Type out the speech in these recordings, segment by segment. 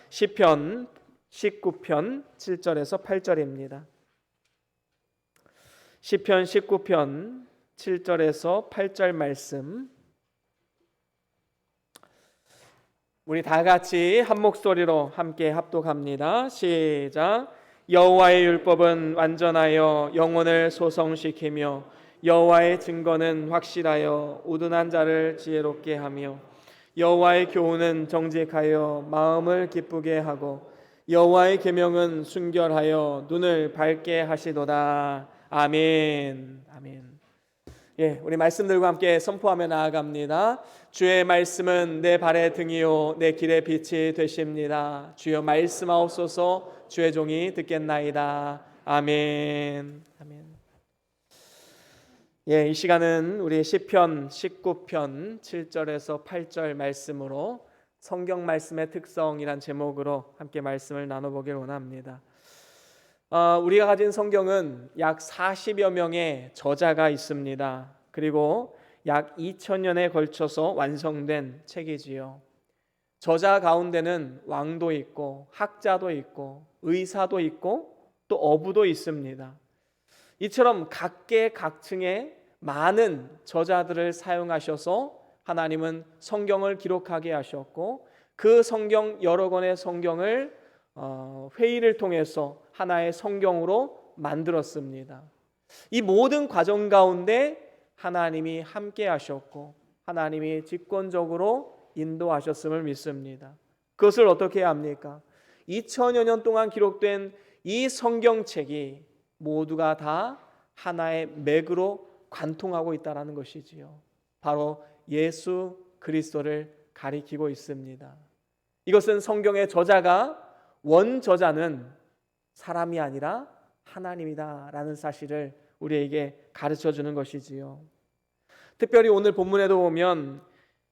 시편 19편 7절에서 8절입니다. 시편 19편 7절에서 8절 말씀, 우리 다 같이 한 목소리로 함께 합독합니다. 시작. 여호와의 율법은 완전하여 영혼을 소성시키며 여호와의 증거는 확실하여 우둔한 자를 지혜롭게 하며 여호와의 교훈은 정직하여 마음을 기쁘게 하고 여호와의 계명은 순결하여 눈을 밝게 하시도다. 아멘. 아멘. 예, 우리 말씀들과 함께 선포하며 나아갑니다. 주의 말씀은 내 발의 등이요 내 길의 빛이 되십니다. 주여 말씀하옵소서. 주의 종이 듣겠나이다. 아멘. 아멘. 예, 이 시간은 우리 시편 19편 7절에서 8절 말씀으로 성경 말씀의 특성이란 제목으로 함께 말씀을 나눠보길 원합니다. 우리가 가진 성경은 약 40여 명의 저자가 있습니다. 그리고 약 2000년에 걸쳐서 완성된 책이지요. 저자 가운데는 왕도 있고 학자도 있고 의사도 있고 또 어부도 있습니다. 이처럼 각계각층의 많은 저자들을 사용하셔서 하나님은 성경을 기록하게 하셨고 그 성경 여러 권의 성경을 회의를 통해서 하나의 성경으로 만들었습니다. 이 모든 과정 가운데 하나님이 함께 하셨고 하나님이 직권적으로 인도하셨음을 믿습니다. 그것을 어떻게 해야 합니까? 2000여 년 동안 기록된 이 성경책이 모두가 다 하나의 맥으로 관통하고 있다는 것이지요. 바로 예수 그리스도를 가리키고 있습니다. 이것은 성경의 저자가 원저자는 사람이 아니라 하나님이다라는 사실을 우리에게 가르쳐 주는 것이지요. 특별히 오늘 본문에도 보면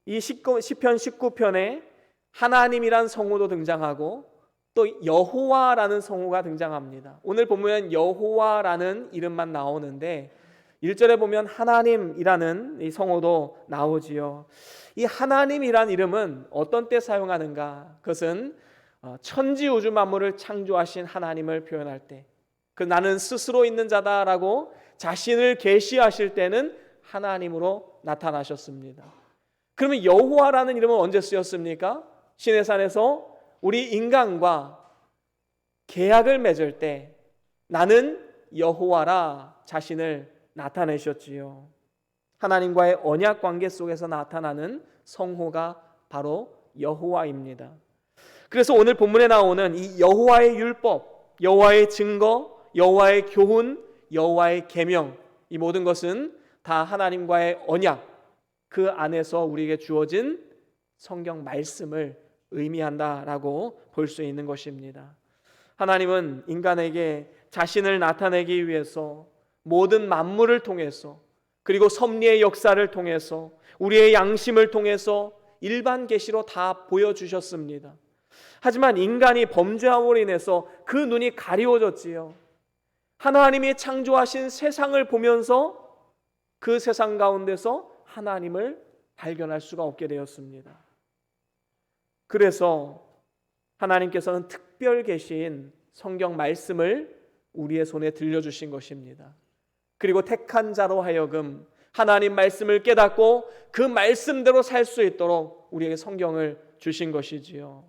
이 시편 19편에 하나님이란 성호도 등장하고 또 여호와라는 성호가 등장합니다. 오늘 본문엔 여호와라는 이름만 나오는데 1절에 보면 하나님이라는 이 성호도 나오지요. 이 하나님이란 이름은 어떤 때 사용하는가? 그것은 천지 우주 만물을 창조하신 하나님을 표현할 때, 나는 스스로 있는 자다라고 자신을 계시하실 때는 하나님으로 나타나셨습니다. 그러면 여호와라는 이름은 언제 쓰였습니까? 시내산에서 우리 인간과 계약을 맺을 때 나는 여호와라 자신을 나타내셨지요. 하나님과의 언약 관계 속에서 나타나는 성호가 바로 여호와입니다. 그래서 오늘 본문에 나오는 이 여호와의 율법, 여호와의 증거, 여호와의 교훈, 여호와의 계명, 이 모든 것은 다 하나님과의 언약, 그 안에서 우리에게 주어진 성경 말씀을 의미한다라고 볼 수 있는 것입니다. 하나님은 인간에게 자신을 나타내기 위해서 모든 만물을 통해서 그리고 섭리의 역사를 통해서 우리의 양심을 통해서 일반 계시로 다 보여주셨습니다. 하지만 인간이 범죄함으로 인해서 그 눈이 가리워졌지요. 하나님이 창조하신 세상을 보면서 그 세상 가운데서 하나님을 발견할 수가 없게 되었습니다. 그래서 하나님께서는 특별 계시인 성경 말씀을 우리의 손에 들려주신 것입니다. 그리고 택한 자로 하여금 하나님 말씀을 깨닫고 그 말씀대로 살 수 있도록 우리에게 성경을 주신 것이지요.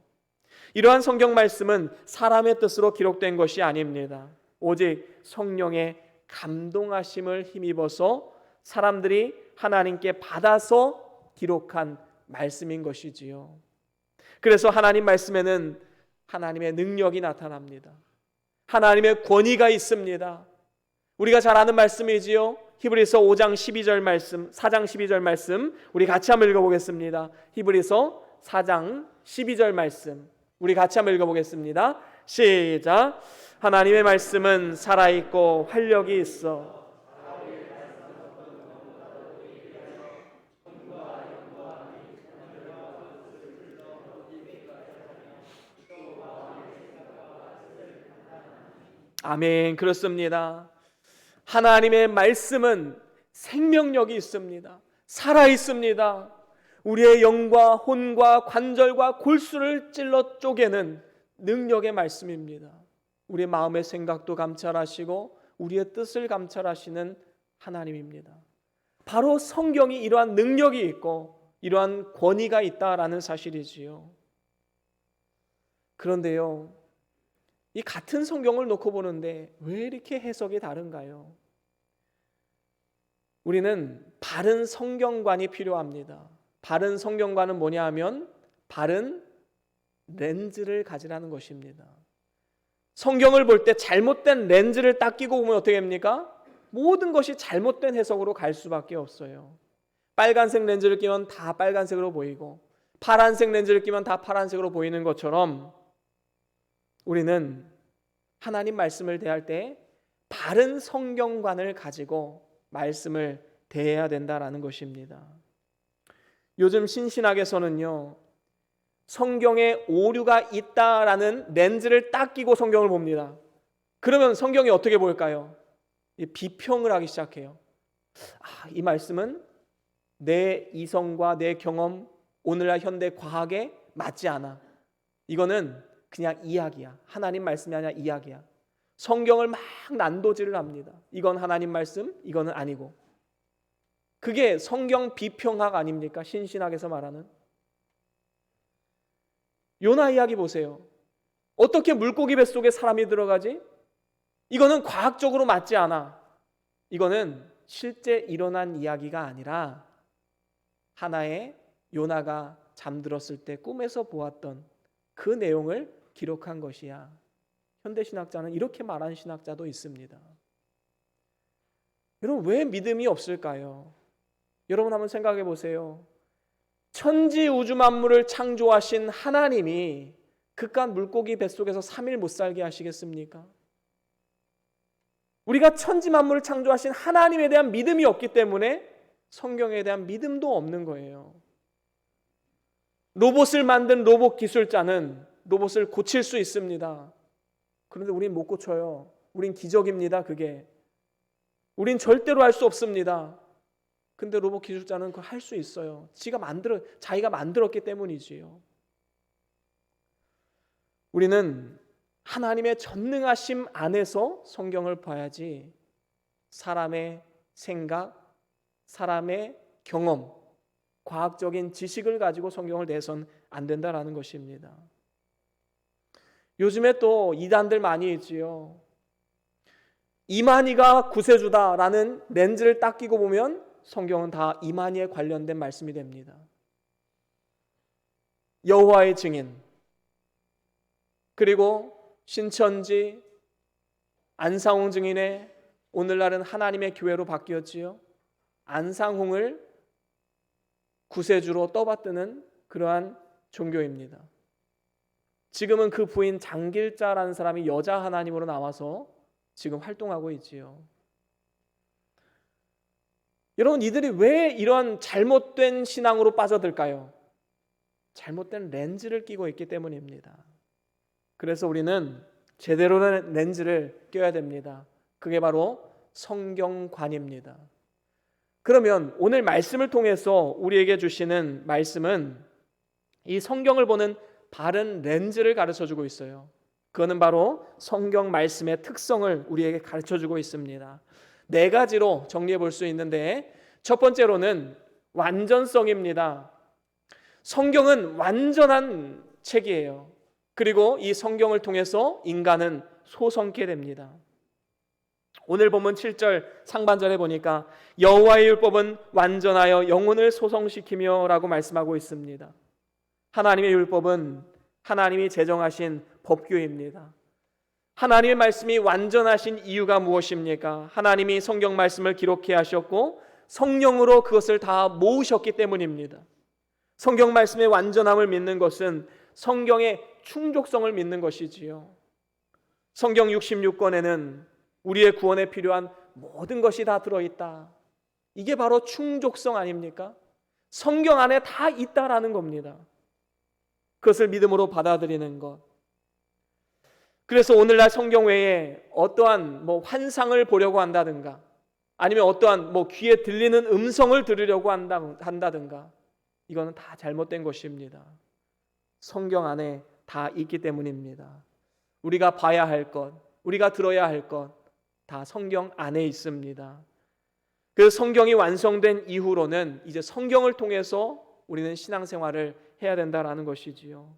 이러한 성경 말씀은 사람의 뜻으로 기록된 것이 아닙니다. 오직 성령의 감동하심을 힘입어서 사람들이 하나님께 받아서 기록한 말씀인 것이지요. 그래서 하나님 말씀에는 하나님의 능력이 나타납니다. 하나님의 권위가 있습니다. 우리가 잘 아는 말씀이지요. 히브리서 5장 12절 말씀, 4장 12절 말씀 우리 같이 한번 읽어보겠습니다. 히브리서 4장 12절 말씀 우리 같이 한번 읽어보겠습니다. 시작. 하나님의 말씀은 살아있고 활력이 있어 아멘. 그렇습니다. 하나님의 말씀은 생명력이 있습니다. 살아 있습니다. 우리의 영과 혼과 관절과 골수를 찔러 쪼개는 능력의 말씀입니다. 우리의 마음의 생각도 감찰하시고 우리의 뜻을 감찰하시는 하나님입니다. 바로 성경이 이러한 능력이 있고 이러한 권위가 있다라는 사실이지요. 그런데요, 이 같은 성경을 놓고 보는데 왜 이렇게 해석이 다른가요? 우리는 바른 성경관이 필요합니다. 바른 성경관은 뭐냐 하면 바른 렌즈를 가지라는 것입니다. 성경을 볼 때 잘못된 렌즈를 딱 끼고 보면 어떻게 됩니까? 모든 것이 잘못된 해석으로 갈 수밖에 없어요. 빨간색 렌즈를 끼면 다 빨간색으로 보이고 파란색 렌즈를 끼면 다 파란색으로 보이는 것처럼 우리는 하나님 말씀을 대할 때 바른 성경관을 가지고 말씀을 대해야 된다라는 것입니다. 요즘 신신학에서는요, 성경에 오류가 있다라는 렌즈를 딱 끼고 성경을 봅니다. 그러면 성경이 어떻게 보일까요? 비평을 하기 시작해요. 이 말씀은 내 이성과 내 경험, 오늘날 현대 과학에 맞지 않아. 이거는 그냥 이야기야. 하나님 말씀이 아니라 이야기야. 성경을 막 난도질을 합니다. 이건 하나님 말씀, 이거는 아니고. 그게 성경 비평학 아닙니까? 신신학에서 말하는. 요나 이야기 보세요. 어떻게 물고기 뱃속에 사람이 들어가지? 이거는 과학적으로 맞지 않아. 이거는 실제 일어난 이야기가 아니라 하나의 요나가 잠들었을 때 꿈에서 보았던 그 내용을 기록한 것이야. 현대신학자는 이렇게 말하는 신학자도 있습니다. 여러분, 왜 믿음이 없을까요? 여러분 한번 생각해 보세요. 천지 우주 만물을 창조하신 하나님이 그깟 물고기 뱃속에서 3일 못 살게 하시겠습니까? 우리가 천지 만물을 창조하신 하나님에 대한 믿음이 없기 때문에 성경에 대한 믿음도 없는 거예요. 로봇을 만든 로봇 기술자는 로봇을 고칠 수 있습니다. 그런데 우린 못 고쳐요. 우린 기적입니다. 그게. 우린 절대로 할 수 없습니다. 근데 로봇 기술자는 그걸 할 수 있어요. 자기가 만들었기 때문이지요. 우리는 하나님의 전능하심 안에서 성경을 봐야지 사람의 생각, 사람의 경험, 과학적인 지식을 가지고 성경을 내선 안 된다라는 것입니다. 요즘에 또 이단들 많이 있지요. 이만희가 구세주다라는 렌즈를 딱 끼고 보면 성경은 다 이만희에 관련된 말씀이 됩니다. 여호와의 증인, 그리고 신천지, 안상홍 증인의 오늘날은 하나님의 교회로 바뀌었지요. 안상홍을 구세주로 떠받드는 그러한 종교입니다. 지금은 그 부인 장길자라는 사람이 여자 하나님으로 나와서 지금 활동하고 있지요. 여러분, 이들이 왜 이런 잘못된 신앙으로 빠져들까요? 잘못된 렌즈를 끼고 있기 때문입니다. 그래서 우리는 제대로 된 렌즈를 껴야 됩니다. 그게 바로 성경관입니다. 그러면 오늘 말씀을 통해서 우리에게 주시는 말씀은 이 성경을 보는 바른 렌즈를 가르쳐주고 있어요. 그거는 바로 성경 말씀의 특성을 우리에게 가르쳐주고 있습니다. 4가지로 정리해 볼 수 있는데, 첫 번째로는 완전성입니다. 성경은 완전한 책이에요. 그리고 이 성경을 통해서 인간은 소성케 됩니다. 오늘 본문 7절 상반절에 보니까 여호와의 율법은 완전하여 영혼을 소성시키며 라고 말씀하고 있습니다. 하나님의 율법은 하나님이 제정하신 법규입니다. 하나님의 말씀이 완전하신 이유가 무엇입니까? 하나님이 성경 말씀을 기록해 하셨고 성령으로 그것을 다 모으셨기 때문입니다. 성경 말씀의 완전함을 믿는 것은 성경의 충족성을 믿는 것이지요. 성경 66권에는 우리의 구원에 필요한 모든 것이 다 들어있다. 이게 바로 충족성 아닙니까? 성경 안에 다 있다라는 겁니다. 그것을 믿음으로 받아들이는 것. 그래서 오늘날 성경 외에 어떠한 환상을 보려고 한다든가, 아니면 어떠한 귀에 들리는 음성을 들으려고 한다든가, 이거는 다 잘못된 것입니다. 성경 안에 다 있기 때문입니다. 우리가 봐야 할 것, 우리가 들어야 할 것 다 성경 안에 있습니다. 그 성경이 완성된 이후로는 이제 성경을 통해서 우리는 신앙생활을 해야 된다라는 것이지요.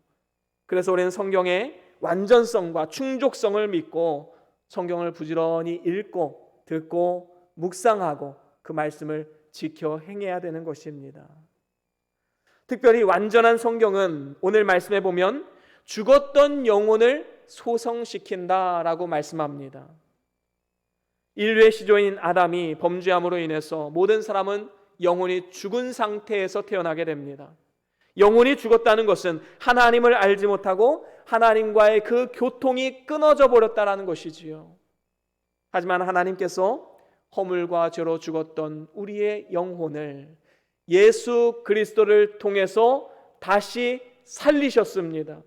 그래서 우리는 성경의 완전성과 충족성을 믿고 성경을 부지런히 읽고 듣고 묵상하고 그 말씀을 지켜 행해야 되는 것입니다. 특별히 완전한 성경은 오늘 말씀에 보면 죽었던 영혼을 소성시킨다라고 말씀합니다. 인류의 시조인 아담이 범죄함으로 인해서 모든 사람은 영혼이 죽은 상태에서 태어나게 됩니다. 영혼이 죽었다는 것은 하나님을 알지 못하고 하나님과의 그 교통이 끊어져 버렸다는 것이지요. 하지만 하나님께서 허물과 죄로 죽었던 우리의 영혼을 예수 그리스도를 통해서 다시 살리셨습니다.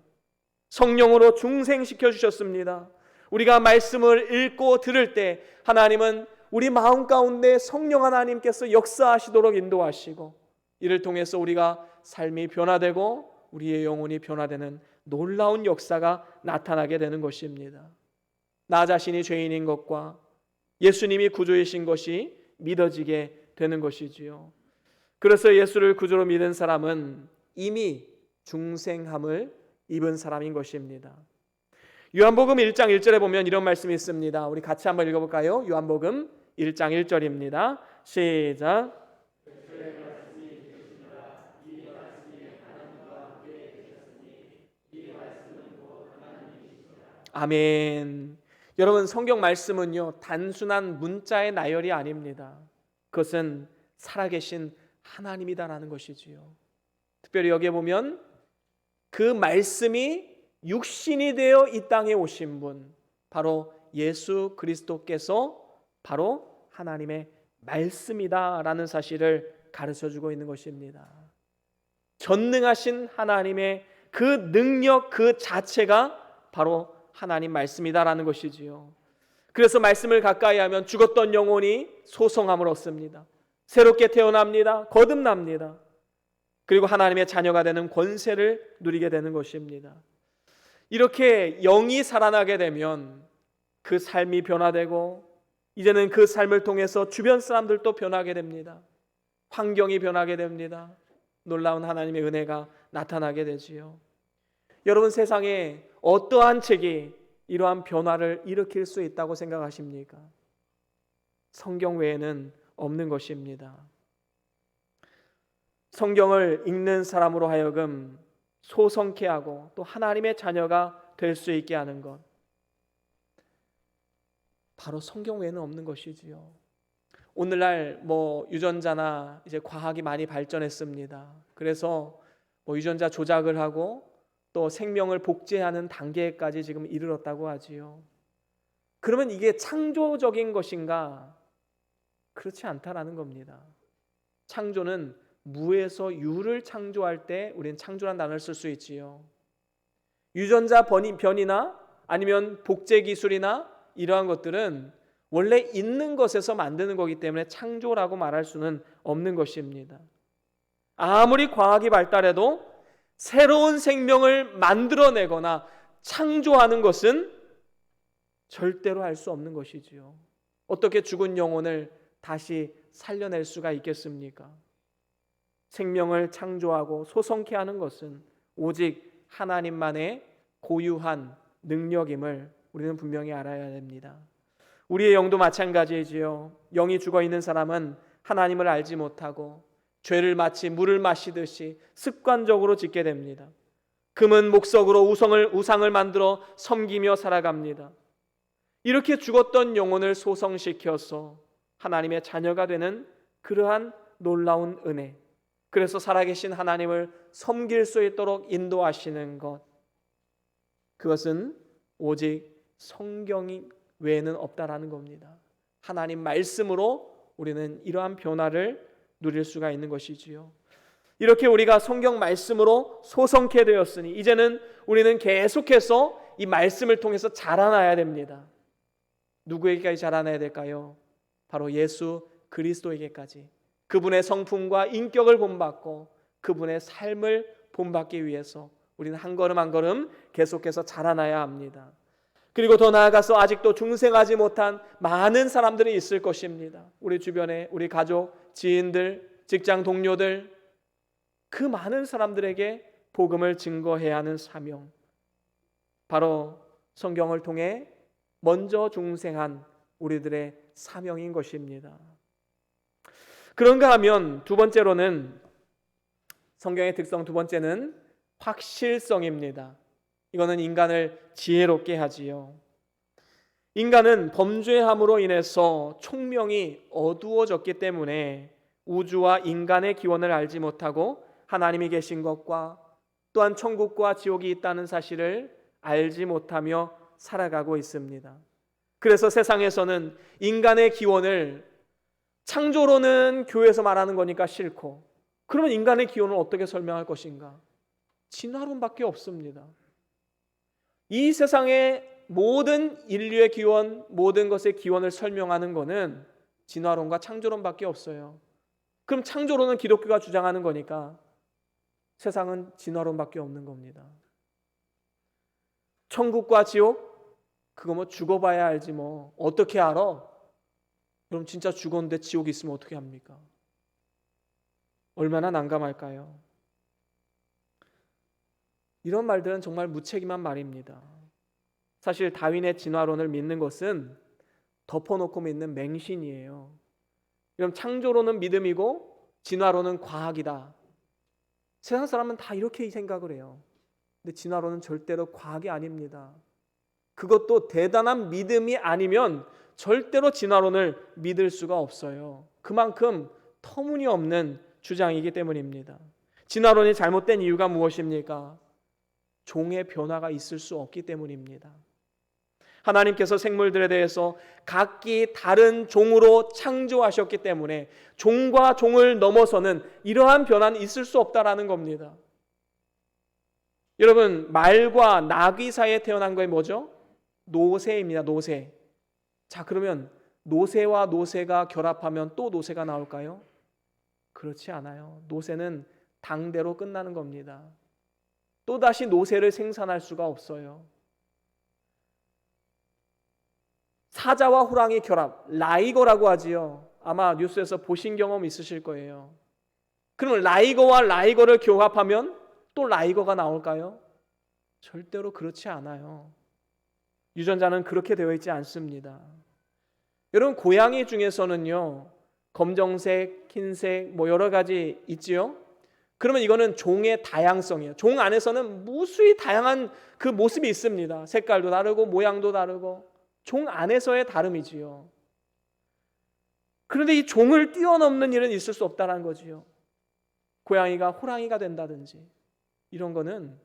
성령으로 중생시켜 주셨습니다. 우리가 말씀을 읽고 들을 때 하나님은 우리 마음 가운데 성령 하나님께서 역사하시도록 인도하시고 이를 통해서 우리가 삶이 변화되고 우리의 영혼이 변화되는 놀라운 역사가 나타나게 되는 것입니다. 나 자신이 죄인인 것과 예수님이 구주이신 것이 믿어지게 되는 것이지요. 그래서 예수를 구주로 믿은 사람은 이미 중생함을 입은 사람인 것입니다. 요한복음 1장 1절에 보면 이런 말씀이 있습니다. 우리 같이 한번 읽어볼까요? 요한복음 1장 1절입니다. 시작. 아멘. 여러분, 성경 말씀은요 단순한 문자의 나열이 아닙니다. 그것은 살아계신 하나님이다라는 것이지요. 특별히 여기에 보면 그 말씀이 육신이 되어 이 땅에 오신 분, 바로 예수 그리스도께서 바로 하나님의 말씀이다라는 사실을 가르쳐주고 있는 것입니다. 전능하신 하나님의 그 능력 그 자체가 바로 하나님 말씀이다라는 것이지요. 그래서 말씀을 가까이 하면 죽었던 영혼이 소성함을 얻습니다. 새롭게 태어납니다. 거듭납니다. 그리고 하나님의 자녀가 되는 권세를 누리게 되는 것입니다. 이렇게 영이 살아나게 되면 그 삶이 변화되고 이제는 그 삶을 통해서 주변 사람들도 변하게 됩니다. 환경이 변하게 됩니다. 놀라운 하나님의 은혜가 나타나게 되지요. 여러분, 세상에 어떠한 책이 이러한 변화를 일으킬 수 있다고 생각하십니까? 성경 외에는 없는 것입니다. 성경을 읽는 사람으로 하여금 소성케 하고 또 하나님의 자녀가 될 수 있게 하는 것, 바로 성경 외에는 없는 것이지요. 오늘날 유전자나 이제 과학이 많이 발전했습니다. 그래서 유전자 조작을 하고 또 생명을 복제하는 단계까지 지금 이르렀다고 하지요. 그러면 이게 창조적인 것인가? 그렇지 않다라는 겁니다. 창조는 무에서 유를 창조할 때 우리는 창조란 단어를 쓸 수 있지요. 유전자 변이나 아니면 복제 기술이나 이러한 것들은 원래 있는 것에서 만드는 거기 때문에 창조라고 말할 수는 없는 것입니다. 아무리 과학이 발달해도 새로운 생명을 만들어내거나 창조하는 것은 절대로 할 수 없는 것이지요. 어떻게 죽은 영혼을 다시 살려낼 수가 있겠습니까? 생명을 창조하고 소성케 하는 것은 오직 하나님만의 고유한 능력임을 우리는 분명히 알아야 됩니다. 우리의 영도 마찬가지이지요. 영이 죽어있는 사람은 하나님을 알지 못하고 죄를 마치 물을 마시듯이 습관적으로 짓게 됩니다. 금은 목석으로 우상을 만들어 섬기며 살아갑니다. 이렇게 죽었던 영혼을 소성시켜서 하나님의 자녀가 되는 그러한 놀라운 은혜, 그래서 살아계신 하나님을 섬길 수 있도록 인도하시는 것, 그것은 오직 성경이 외에는 없다라는 겁니다. 하나님 말씀으로 우리는 이러한 변화를 누릴 수가 있는 것이지요. 이렇게 우리가 성경 말씀으로 소성케 되었으니 이제는 우리는 계속해서 이 말씀을 통해서 자라나야 됩니다. 누구에게까지 자라나야 될까요? 바로 예수 그리스도에게까지. 그분의 성품과 인격을 본받고 그분의 삶을 본받기 위해서 우리는 한 걸음 한 걸음 계속해서 자라나야 합니다. 그리고 더 나아가서 아직도 중생하지 못한 많은 사람들이 있을 것입니다. 우리 주변에 우리 가족, 지인들, 직장 동료들, 그 많은 사람들에게 복음을 증거해야 하는 사명, 바로 성경을 통해 먼저 중생한 우리들의 사명인 것입니다. 그런가 하면 두 번째로는, 성경의 특성 두 번째는 확실성입니다. 이거는 인간을 지혜롭게 하지요. 인간은 범죄함으로 인해서 총명이 어두워졌기 때문에 우주와 인간의 기원을 알지 못하고 하나님이 계신 것과 또한 천국과 지옥이 있다는 사실을 알지 못하며 살아가고 있습니다. 그래서 세상에서는 인간의 기원을 창조로는 교회에서 말하는 거니까 싫고, 그러면 인간의 기원을 어떻게 설명할 것인가? 진화론밖에 없습니다. 이 세상의 모든 인류의 기원, 모든 것의 기원을 설명하는 것은 진화론과 창조론밖에 없어요. 그럼 창조론은 기독교가 주장하는 거니까 세상은 진화론밖에 없는 겁니다. 천국과 지옥? 그거 뭐 죽어봐야 알지 뭐 어떻게 알아? 그럼 진짜 죽었는데 지옥이 있으면 어떻게 합니까? 얼마나 난감할까요? 이런 말들은 정말 무책임한 말입니다. 사실 다윈의 진화론을 믿는 것은 덮어놓고 믿는 맹신이에요. 그럼 창조론은 믿음이고 진화론은 과학이다. 세상 사람은 다 이렇게 생각을 해요. 근데 진화론은 절대로 과학이 아닙니다. 그것도 대단한 믿음이 아니면 절대로 진화론을 믿을 수가 없어요. 그만큼 터무니없는 주장이기 때문입니다. 진화론이 잘못된 이유가 무엇입니까? 종의 변화가 있을 수 없기 때문입니다. 하나님께서 생물들에 대해서 각기 다른 종으로 창조하셨기 때문에 종과 종을 넘어서는 이러한 변화는 있을 수 없다라는 겁니다. 여러분, 말과 나귀 사이에 태어난 거에 뭐죠? 노새입니다. 노새. 자, 그러면 노새와 노새가 결합하면 또 노새가 나올까요? 그렇지 않아요. 노새는 당대로 끝나는 겁니다. 또다시 노새를 생산할 수가 없어요. 사자와 호랑이 결합, 라이거라고 하지요. 아마 뉴스에서 보신 경험 있으실 거예요. 그러면 라이거와 라이거를 교합하면 또 라이거가 나올까요? 절대로 그렇지 않아요. 유전자는 그렇게 되어 있지 않습니다. 여러분, 고양이 중에서는요, 검정색, 흰색 뭐 여러 가지 있지요. 그러면 이거는 종의 다양성이에요. 종 안에서는 무수히 다양한 그 모습이 있습니다. 색깔도 다르고 모양도 다르고 종 안에서의 다름이지요. 그런데 이 종을 뛰어넘는 일은 있을 수 없다는 거지요. 고양이가 호랑이가 된다든지 이런 거는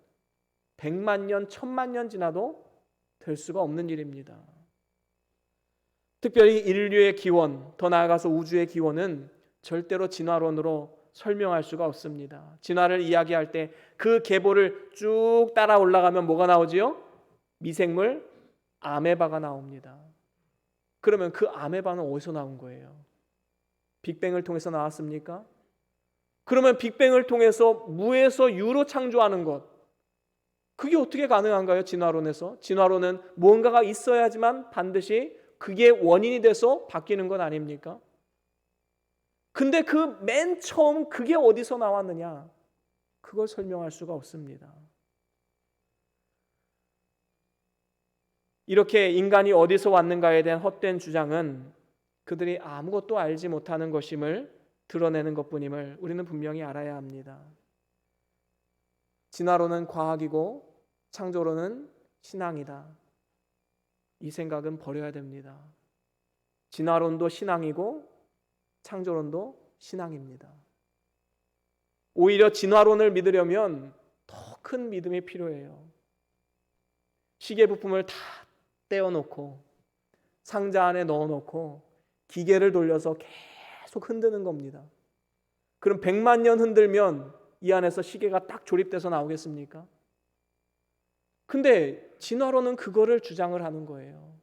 100만 년, 1000만 년 지나도 될 수가 없는 일입니다. 특별히 인류의 기원, 더 나아가서 우주의 기원은 절대로 진화론으로 설명할 수가 없습니다. 진화를 이야기할 때 그 계보를 쭉 따라 올라가면 뭐가 나오지요? 미생물 아메바가 나옵니다. 그러면 그 아메바는 어디서 나온 거예요? 빅뱅을 통해서 나왔습니까? 그러면 빅뱅을 통해서 무에서 유로 창조하는 것, 그게 어떻게 가능한가요? 진화론에서. 진화론은 무언가가 있어야지만 반드시 그게 원인이 돼서 바뀌는 것 아닙니까? 근데 그 맨 처음 그게 어디서 나왔느냐? 그걸 설명할 수가 없습니다. 이렇게 인간이 어디서 왔는가에 대한 헛된 주장은 그들이 아무것도 알지 못하는 것임을 드러내는 것뿐임을 우리는 분명히 알아야 합니다. 진화론은 과학이고 창조론은 신앙이다. 이 생각은 버려야 됩니다. 진화론도 신앙이고 창조론도 신앙입니다. 오히려 진화론을 믿으려면 더 큰 믿음이 필요해요. 시계 부품을 다 떼어놓고 상자 안에 넣어놓고 기계를 돌려서 계속 흔드는 겁니다. 그럼 100만 년 흔들면 이 안에서 시계가 딱 조립돼서 나오겠습니까? 근데 진화론은 그거를 주장을 하는 거예요.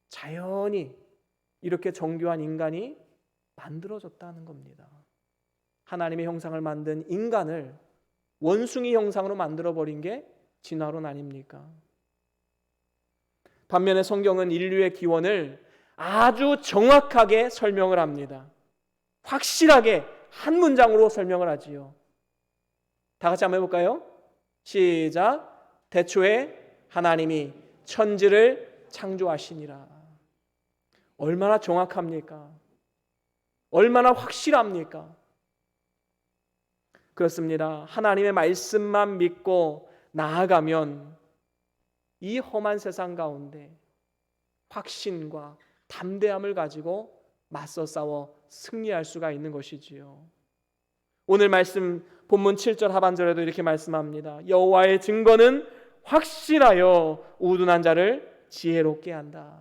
자연히 이렇게 정교한 인간이 만들어졌다는 겁니다. 하나님의 형상을 만든 인간을 원숭이 형상으로 만들어버린 게 진화론 아닙니까? 반면에 성경은 인류의 기원을 아주 정확하게 설명을 합니다. 확실하게 한 문장으로 설명을 하지요. 다 같이 한번 해볼까요? 시작. 태초에 하나님이 천지를 창조하시니라. 얼마나 정확합니까? 얼마나 확실합니까? 그렇습니다. 하나님의 말씀만 믿고 나아가면 이 험한 세상 가운데 확신과 담대함을 가지고 맞서 싸워 승리할 수가 있는 것이지요. 오늘 말씀 본문 7절 하반절에도 이렇게 말씀합니다. 여호와의 증거는 확실하여 우둔한 자를 지혜롭게 한다.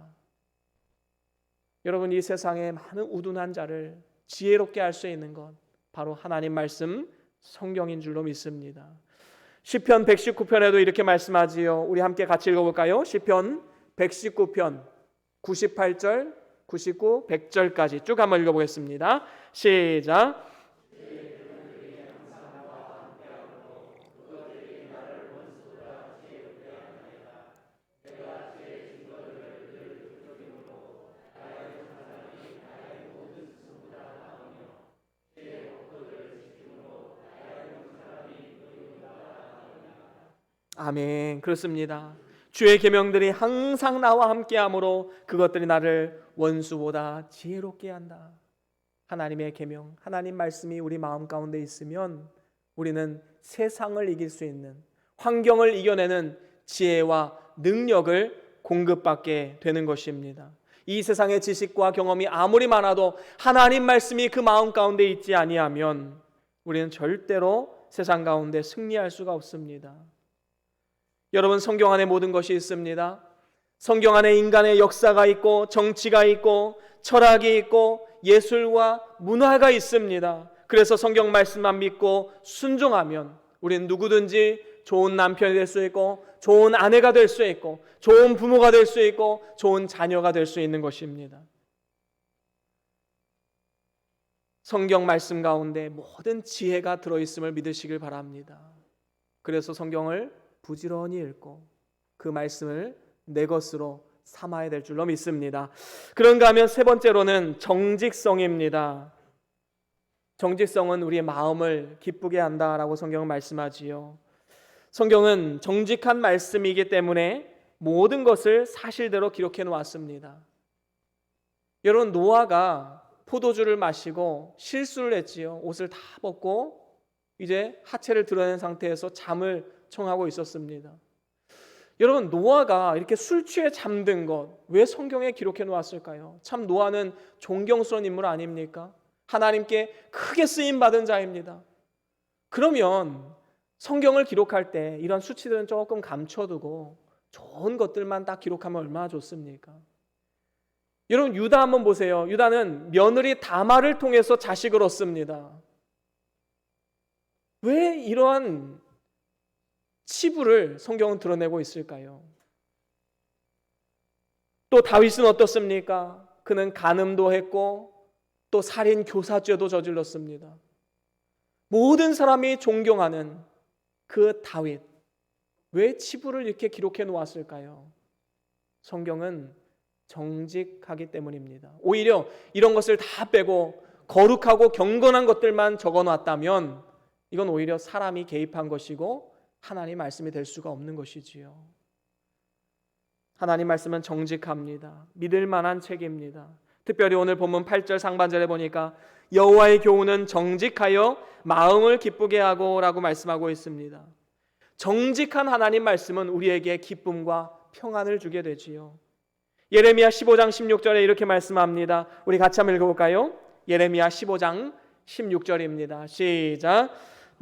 여러분, 이 세상에 많은 우둔한 자를 지혜롭게 할 수 있는 것 바로 하나님 말씀 성경인 줄로 믿습니다. 시편 119편에도 이렇게 말씀하지요. 우리 함께 같이 읽어볼까요? 시편 119편 98절, 99, 100절까지 쭉 한번 읽어보겠습니다. 시작. 아멘. 그렇습니다. 주의 계명들이 항상 나와 함께하므로 그것들이 나를 원수보다 지혜롭게 한다. 하나님의 계명, 하나님 말씀이 우리 마음 가운데 있으면 우리는 세상을 이길 수 있는, 환경을 이겨내는 지혜와 능력을 공급받게 되는 것입니다. 이 세상의 지식과 경험이 아무리 많아도 하나님 말씀이 그 마음 가운데 있지 아니하면 우리는 절대로 세상 가운데 승리할 수가 없습니다. 여러분, 성경 안에 모든 것이 있습니다. 성경 안에 인간의 역사가 있고 정치가 있고 철학이 있고 예술과 문화가 있습니다. 그래서 성경 말씀만 믿고 순종하면 우리는 누구든지 좋은 남편이 될 수 있고 좋은 아내가 될 수 있고 좋은 부모가 될 수 있고 좋은 자녀가 될 수 있는 것입니다. 성경 말씀 가운데 모든 지혜가 들어있음을 믿으시길 바랍니다. 그래서 성경을 부지런히 읽고 그 말씀을 내 것으로 삼아야 될 줄로 믿습니다. 그런가 하면 세 번째로는 정직성입니다. 정직성은 우리의 마음을 기쁘게 한다라고 성경은 말씀하지요. 성경은 정직한 말씀이기 때문에 모든 것을 사실대로 기록해 놓았습니다. 여러분, 노아가 포도주를 마시고 실수를 했지요. 옷을 다 벗고 이제 하체를 드러낸 상태에서 잠을 청하고 있었습니다. 여러분, 노아가 이렇게 술 취해 잠든 것 왜 성경에 기록해 놓았을까요? 참 노아는 존경스러운 인물 아닙니까? 하나님께 크게 쓰임 받은 자입니다. 그러면 성경을 기록할 때 이런 수치들은 조금 감춰두고 좋은 것들만 딱 기록하면 얼마나 좋습니까? 여러분, 유다 한번 보세요. 유다는 며느리 다말을 통해서 자식을 얻습니다. 왜 이러한 치부를 성경은 드러내고 있을까요? 또 다윗은 어떻습니까? 그는 간음도 했고 또 살인 교사죄도 저질렀습니다. 모든 사람이 존경하는 그 다윗, 왜 치부를 이렇게 기록해 놓았을까요? 성경은 정직하기 때문입니다. 오히려 이런 것을 다 빼고 거룩하고 경건한 것들만 적어 놨다면 이건 오히려 사람이 개입한 것이고 하나님 말씀이 될 수가 없는 것이지요. 하나님 말씀은 정직합니다. 믿을 만한 책입니다. 특별히 오늘 본문 8절 상반절에 보니까 여호와의 교훈은 정직하여 마음을 기쁘게 하고 라고 말씀하고 있습니다. 정직한 하나님 말씀은 우리에게 기쁨과 평안을 주게 되지요. 예레미야 15장 16절에 이렇게 말씀합니다. 우리 같이 한번 읽어볼까요? 예레미야 15장 16절입니다. 시작.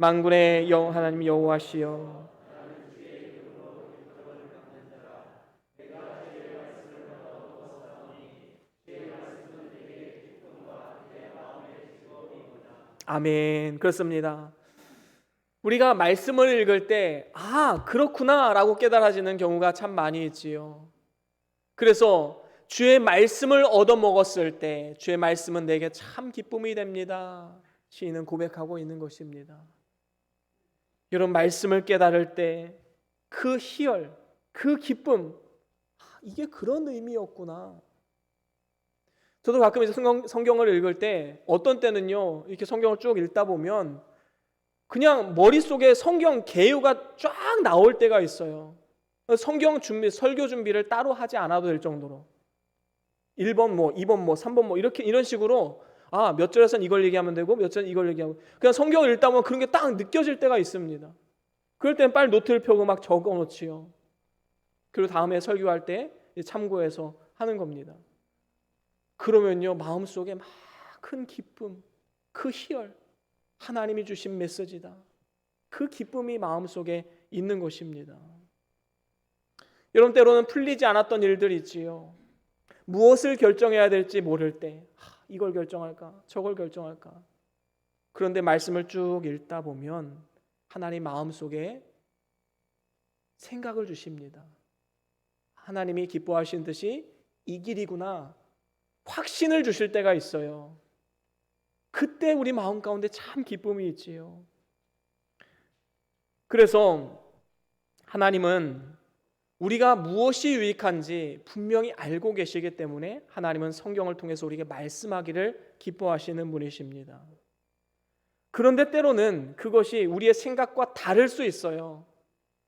만군의 하나님 여호와시여, 아멘. 그렇습니다. 우리가 말씀을 읽을 때 그렇구나 라고 깨달아지는 경우가 참 많이 있지요. 그래서 주의 말씀을 얻어먹었을 때 주의 말씀은 내게 참 기쁨이 됩니다. 시인은 고백하고 있는 것입니다. 여러분, 말씀을 깨달을 때 그 희열, 그 기쁨, 이게 그런 의미였구나. 저도 가끔 이제 성경을 읽을 때 어떤 때는요, 이렇게 성경을 쭉 읽다 보면 그냥 머릿속에 성경 개요가 쫙 나올 때가 있어요. 성경 준비, 설교 준비를 따로 하지 않아도 될 정도로 1번 뭐 2번 뭐 3번 뭐 이런 식으로 몇 절에서는 이걸 얘기하면 되고 몇 절은 이걸 얘기하고, 그냥 성경을 읽다 보면 그런 게 딱 느껴질 때가 있습니다. 그럴 때는 빨리 노트를 펴고 막 적어 놓지요. 그리고 다음에 설교할 때 참고해서 하는 겁니다. 그러면요, 마음속에 막 큰 기쁨, 그 희열, 하나님이 주신 메시지다, 그 기쁨이 마음속에 있는 것입니다. 여러분, 때로는 풀리지 않았던 일들이 있지요. 무엇을 결정해야 될지 모를 때 이걸 결정할까 저걸 결정할까. 그런데 말씀을 쭉 읽다 보면 하나님 마음속에 생각을 주십니다. 하나님이 기뻐하신 듯이 이 길이구나, 확신을 주실 때가 있어요. 그때 우리 마음 가운데 참 기쁨이 있지요. 그래서 하나님은 우리가 무엇이 유익한지 분명히 알고 계시기 때문에 하나님은 성경을 통해서 우리에게 말씀하기를 기뻐하시는 분이십니다. 그런데 때로는 그것이 우리의 생각과 다를 수 있어요.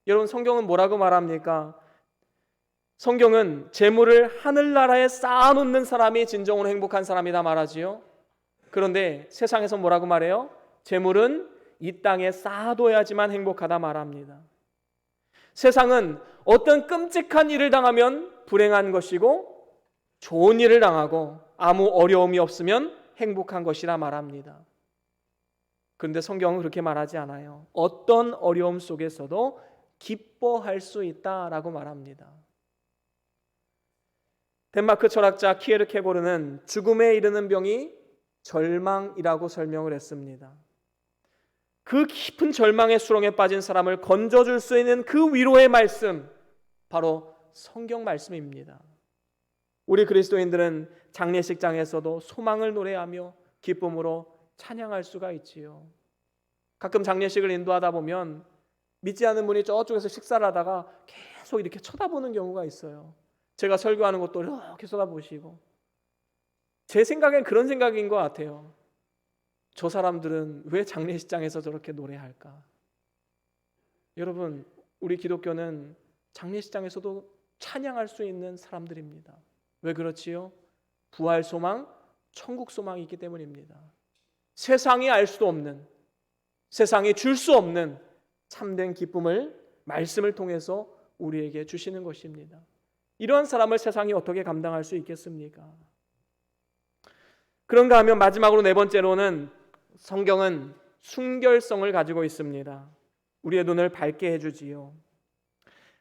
여러분, 성경은 뭐라고 말합니까? 성경은 재물을 하늘나라에 쌓아놓는 사람이 진정으로 행복한 사람이다 말하지요. 그런데 세상에서 뭐라고 말해요? 재물은 이 땅에 쌓아둬야지만 행복하다 말합니다. 세상은 어떤 끔찍한 일을 당하면 불행한 것이고, 좋은 일을 당하고 아무 어려움이 없으면 행복한 것이라 말합니다. 그런데 성경은 그렇게 말하지 않아요. 어떤 어려움 속에서도 기뻐할 수 있다라고 말합니다. 덴마크 철학자 키에르케고르는 죽음에 이르는 병이 절망이라고 설명을 했습니다. 그 깊은 절망의 수렁에 빠진 사람을 건져줄 수 있는 그 위로의 말씀, 바로 성경 말씀입니다. 우리 그리스도인들은 장례식장에서도 소망을 노래하며 기쁨으로 찬양할 수가 있지요. 가끔 장례식을 인도하다 보면 믿지 않는 분이 저쪽에서 식사를 하다가 계속 이렇게 쳐다보는 경우가 있어요. 제가 설교하는 것도 이렇게 쳐다보시고, 제 생각엔 그런 생각인 것 같아요. 저 사람들은 왜 장례식장에서 저렇게 노래할까? 여러분, 우리 기독교는 장례식장에서도 찬양할 수 있는 사람들입니다. 왜 그렇지요? 부활 소망, 천국 소망이 있기 때문입니다. 세상이 알 수도 없는, 세상이 줄 수 없는 참된 기쁨을 말씀을 통해서 우리에게 주시는 것입니다. 이러한 사람을 세상이 어떻게 감당할 수 있겠습니까? 그런가 하면 마지막으로 네 번째로는 성경은 순결성을 가지고 있습니다. 우리의 눈을 밝게 해주지요.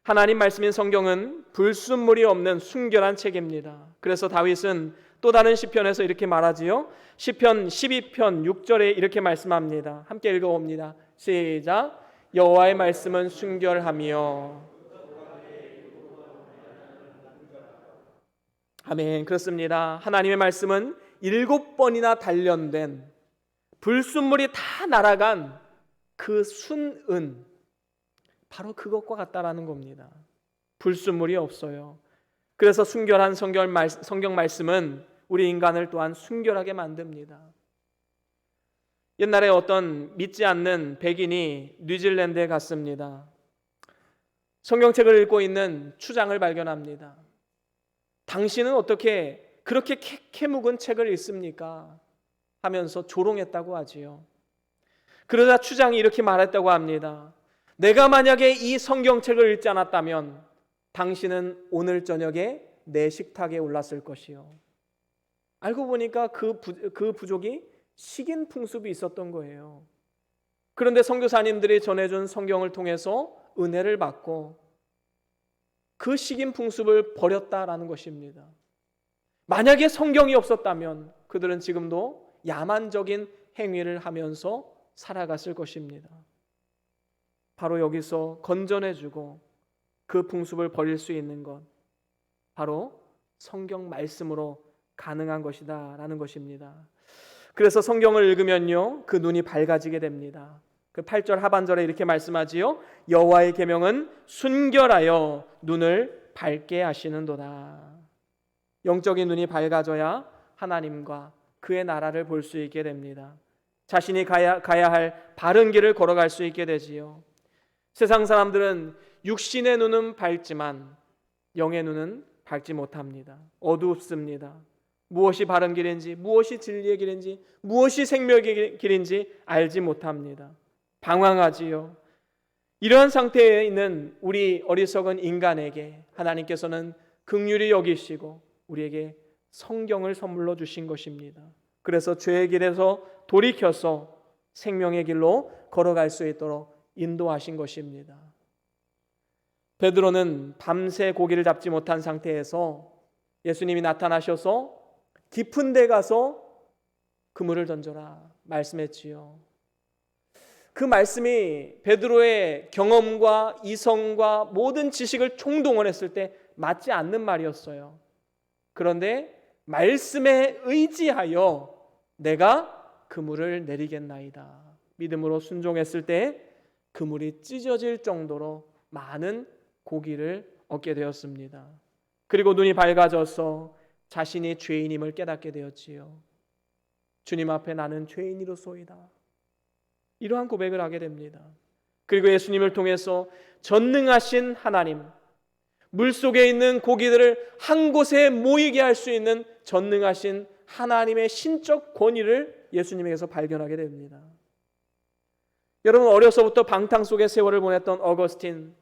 하나님 말씀인 성경은 불순물이 없는 순결한 책입니다. 그래서 다윗은 또 다른 시편에서 이렇게 말하지요. 시편 12편 6절에 이렇게 말씀합니다. 함께 읽어봅니다. 시작. 여호와의 말씀은 순결하며. 아멘. 그렇습니다. 하나님의 말씀은 7번이나 단련된, 불순물이 다 날아간 그 순은 바로 그것과 같다라는 겁니다. 불순물이 없어요. 그래서 순결한 성경 말씀은 우리 인간을 또한 순결하게 만듭니다. 옛날에 어떤 믿지 않는 백인이 뉴질랜드에 갔습니다. 성경책을 읽고 있는 추장을 발견합니다. 당신은 어떻게 그렇게 캐묵은 책을 읽습니까? 하면서 조롱했다고 하지요. 그러자 추장이 이렇게 말했다고 합니다. 내가 만약에 이 성경책을 읽지 않았다면 당신은 오늘 저녁에 내 식탁에 올랐을 것이요. 알고 보니까 그 부족이 식인 풍습이 있었던 거예요. 그런데 선교사님들이 전해준 성경을 통해서 은혜를 받고 그 식인 풍습을 버렸다라는 것입니다. 만약에 성경이 없었다면 그들은 지금도 야만적인 행위를 하면서 살아갔을 것입니다. 바로 여기서 건져내주고 그 풍습을 버릴 수 있는 것, 바로 성경 말씀으로 가능한 것이다 라는 것입니다. 그래서 성경을 읽으면요, 그 눈이 밝아지게 됩니다. 그 8절 하반절에 이렇게 말씀하지요. 여호와의 계명은 순결하여 눈을 밝게 하시는도다. 영적인 눈이 밝아져야 하나님과 그의 나라를 볼 수 있게 됩니다. 자신이 가야 할 바른 길을 걸어갈 수 있게 되지요. 세상 사람들은 육신의 눈은 밝지만 영의 눈은 밝지 못합니다. 어둡습니다. 무엇이 바른 길인지, 무엇이 진리의 길인지, 무엇이 생명의 길인지 알지 못합니다. 방황하지요. 이러한 상태에 있는 우리 어리석은 인간에게 하나님께서는 긍휼히 여기시고 우리에게 성경을 선물로 주신 것입니다. 그래서 죄의 길에서 돌이켜서 생명의 길로 걸어갈 수 있도록 인도하신 것입니다. 베드로는 밤새 고기를 잡지 못한 상태에서 예수님이 나타나셔서 깊은 데 가서 그물을 던져라 말씀했지요. 그 말씀이 베드로의 경험과 이성과 모든 지식을 총동원했을 때 맞지 않는 말이었어요. 그런데 말씀에 의지하여 내가 그물을 내리겠나이다. 믿음으로 순종했을 때 그물이 찢어질 정도로 많은 고기를 얻게 되었습니다. 그리고 눈이 밝아져서 자신이 죄인임을 깨닫게 되었지요. 주님 앞에 나는 죄인이로소이다. 이러한 고백을 하게 됩니다. 그리고 예수님을 통해서 전능하신 하나님, 물속에 있는 고기들을 한 곳에 모이게 할 수 있는 전능하신 하나님의 신적 권위를 예수님에게서 발견하게 됩니다. 여러분, 어려서부터 방탕 속의 세월을 보냈던 어거스틴,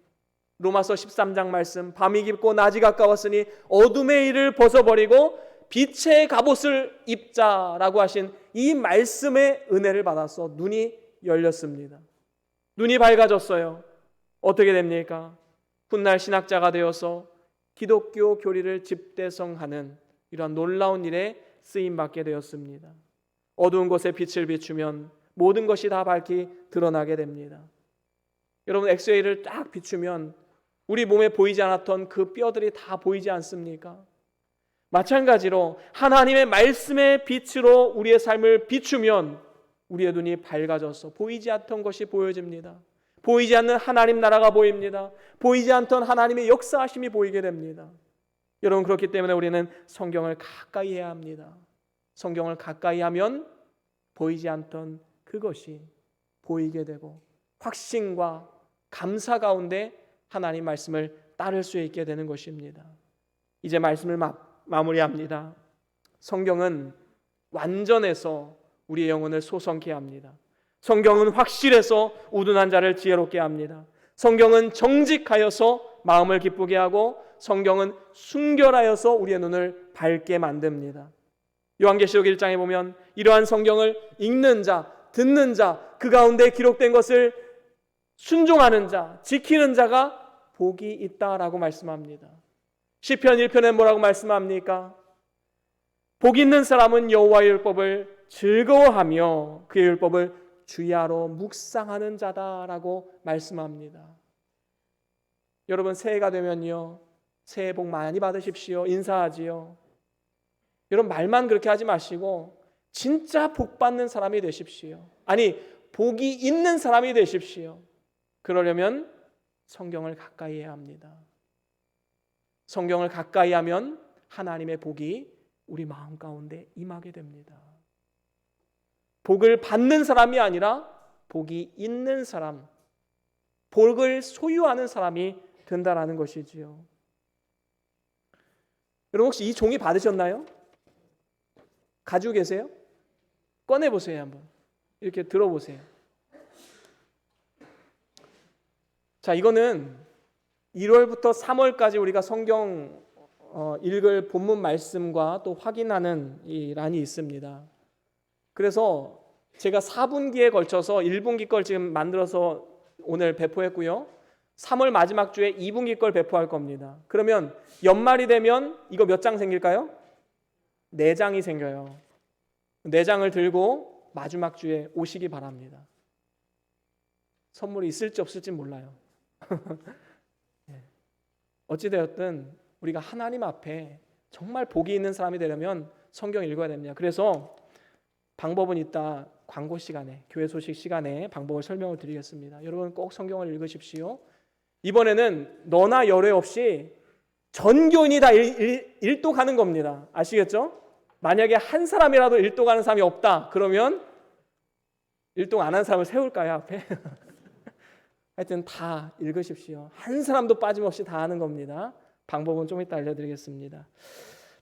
로마서 13장 말씀, 밤이 깊고 낮이 가까웠으니 어둠의 일을 벗어버리고 빛의 갑옷을 입자라고 하신 이 말씀의 은혜를 받아서 눈이 열렸습니다. 눈이 밝아졌어요. 어떻게 됩니까? 훗날 신학자가 되어서 기독교 교리를 집대성하는 이러한 놀라운 일에 쓰임받게 되었습니다. 어두운 곳에 빛을 비추면 모든 것이 다 밝히 드러나게 됩니다. 여러분, 엑스레이를 딱 비추면 우리 몸에 보이지 않았던 그 뼈들이 다 보이지 않습니까? 마찬가지로 하나님의 말씀의 빛으로 우리의 삶을 비추면 우리의 눈이 밝아져서 보이지 않던 것이 보여집니다. 보이지 않는 하나님 나라가 보입니다. 보이지 않던 하나님의 역사하심이 보이게 됩니다. 여러분, 그렇기 때문에 우리는 성경을 가까이 해야 합니다. 성경을 가까이 하면 보이지 않던 그것이 보이게 되고 확신과 감사 가운데 하나님 말씀을 따를 수 있게 되는 것입니다. 이제 말씀을 마무리합니다. 성경은 완전해서 우리의 영혼을 소성케 합니다. 성경은 확실해서 우둔한 자를 지혜롭게 합니다. 성경은 정직하여서 마음을 기쁘게 하고 성경은 순결하여서 우리의 눈을 밝게 만듭니다. 요한계시록 1장에 보면 이러한 성경을 읽는 자, 듣는 자, 그 가운데 기록된 것을 순종하는 자, 지키는 자가 복이 있다라고 말씀합니다. 시편 1편에 뭐라고 말씀합니까? 복 있는 사람은 여호와의 율법을 즐거워하며 그의 율법을 주야로 묵상하는 자다라고 말씀합니다. 여러분, 새해가 되면요, 새해 복 많이 받으십시오. 인사하지요. 여러분, 말만 그렇게 하지 마시고 진짜 복 받는 사람이 되십시오. 아니, 복이 있는 사람이 되십시오. 그러려면 성경을 가까이 해야 합니다. 성경을 가까이 하면 하나님의 복이 우리 마음 가운데 임하게 됩니다. 복을 받는 사람이 아니라 복이 있는 사람, 복을 소유하는 사람이 된다라는 것이지요. 여러분, 혹시 이 종이 받으셨나요? 가지고 계세요? 꺼내보세요. 한번 이렇게 들어보세요. 자, 이거는 1월부터 3월까지 우리가 성경 읽을 본문 말씀과 또 확인하는 이 란이 있습니다. 그래서 제가 4분기에 걸쳐서 1분기 걸 지금 만들어서 오늘 배포했고요. 3월 마지막 주에 2분기 걸 배포할 겁니다. 그러면 연말이 되면 이거 몇 장 생길까요? 4장이 생겨요. 4장을 들고 마지막 주에 오시기 바랍니다. 선물이 있을지 없을지 몰라요. 어찌되었든 우리가 하나님 앞에 정말 복이 있는 사람이 되려면 성경 읽어야 됩니다. 그래서 방법은 이따 광고 시간에, 교회 소식 시간에 방법을 설명을 드리겠습니다. 여러분 꼭 성경을 읽으십시오. 이번에는 너나 열애 없이 전 교인이 다 일독하는 겁니다. 아시겠죠? 만약에 한 사람이라도 일독하는 사람이 없다 그러면 일독 안 한 사람을 세울까요 앞에? 하여튼 다 읽으십시오. 한 사람도 빠짐없이 다 하는 겁니다. 방법은 좀 이따 알려드리겠습니다.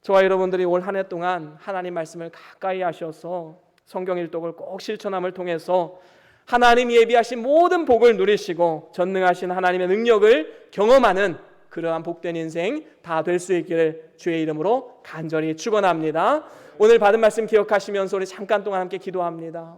저와 여러분들이 올 한 해 동안 하나님 말씀을 가까이 하셔서 성경 일독을 꼭 실천함을 통해서 하나님 예비하신 모든 복을 누리시고 전능하신 하나님의 능력을 경험하는 그러한 복된 인생 다 될 수 있기를 주의 이름으로 간절히 축원합니다. 오늘 받은 말씀 기억하시면서 우리 잠깐 동안 함께 기도합니다.